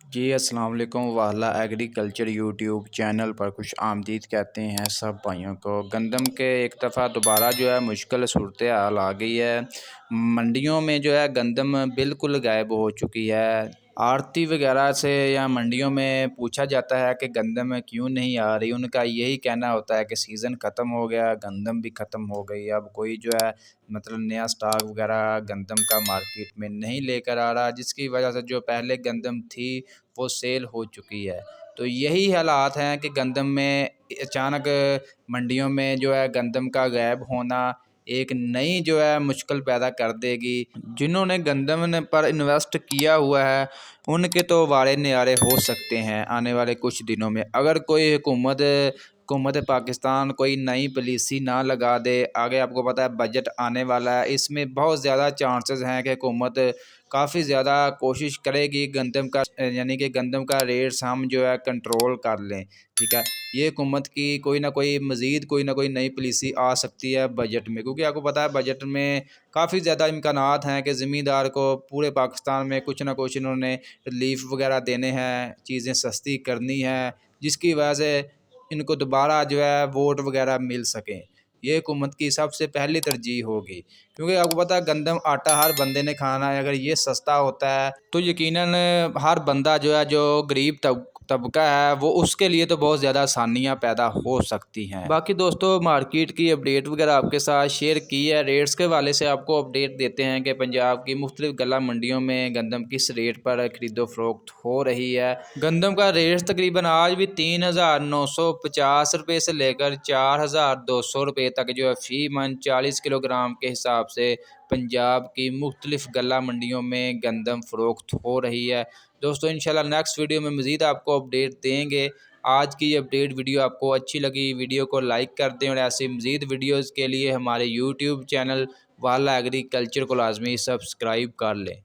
جی السلام علیکم والا ایگریکلچر یوٹیوب چینل پر خوش آمدید کہتے ہیں سب بھائیوں کو۔ گندم کے ایک دفعہ دوبارہ جو ہے مشکل صورتحال آ گئی ہے۔ منڈیوں میں جو ہے گندم بالکل غائب ہو چکی ہے۔ آڑتی وغیرہ سے یا منڈیوں میں پوچھا جاتا ہے کہ گندم کیوں نہیں آ رہی، ان کا یہی کہنا ہوتا ہے کہ سیزن ختم ہو گیا، گندم بھی ختم ہو گئی، اب کوئی جو ہے نیا سٹاک وغیرہ گندم کا مارکیٹ میں نہیں لے کر آ رہا، جس کی وجہ سے جو پہلے گندم تھی وہ سیل ہو چکی ہے۔ تو یہی حالات ہیں کہ گندم میں اچانک منڈیوں میں جو ہے گندم کا غائب ہونا ایک نئی جو ہے مشکل پیدا کر دے گی۔ جنہوں نے گندم پر انویسٹ کیا ہوا ہے ان کے تو وارے نیارے ہو سکتے ہیں آنے والے کچھ دنوں میں، اگر کوئی حکومت پاکستان کوئی نئی پالیسی نہ لگا دے۔ آگے آپ کو پتہ ہے بجٹ آنے والا ہے، اس میں بہت زیادہ چانسز ہیں کہ حکومت کافی زیادہ کوشش کرے گی گندم کا کہ گندم کا ریٹس ہم جو ہے کنٹرول کر لیں، ٹھیک ہے۔ یہ حکومت کی کوئی نہ کوئی نئی پالیسی آ سکتی ہے بجٹ میں، کیونکہ آپ کو پتہ ہے بجٹ میں کافی زیادہ امکانات ہیں کہ زمیندار کو پورے پاکستان میں کچھ نہ کچھ انہوں نے ریلیف وغیرہ دینے ہیں، چیزیں سستی کرنی ہیں، جس کی وجہ سے ان کو دوبارہ جو ہے ووٹ وغیرہ مل سکیں۔ یہ حکومت کی سب سے پہلی ترجیح ہوگی، کیونکہ آپ کو پتہ ہے گندم آٹا ہر بندے نے کھانا ہے، اگر یہ سستا ہوتا ہے تو یقیناً ہر بندہ جو ہے جو غریب طبقہ ہے وہ اس کے لیے تو بہت زیادہ آسانیاں پیدا ہو سکتی ہیں۔ باقی دوستو مارکیٹ کی اپڈیٹ وغیرہ آپ کے ساتھ شیئر کی ہے، ریٹس کے حوالے سے آپ کو اپڈیٹ دیتے ہیں کہ پنجاب کی مختلف غلہ منڈیوں میں گندم کس ریٹ پر خرید و فروخت ہو رہی ہے۔ گندم کا ریٹ تقریباً آج بھی 3950 روپے سے لے کر 4200 روپے تک جو ہے فی من 40 کلو گرام کے حساب سے پنجاب کی مختلف غلہ منڈیوں میں گندم فروخت ہو رہی ہے۔ دوستو انشاءاللہ نیکسٹ ویڈیو میں مزید آپ کو اپڈیٹ دیں گے۔ آج کی یہ اپڈیٹ ویڈیو آپ کو اچھی لگی، ویڈیو کو لائک کر دیں اور ایسی مزید ویڈیوز کے لیے ہمارے یوٹیوب چینل والا ایگریکلچر کو لازمی سبسکرائب کر لیں۔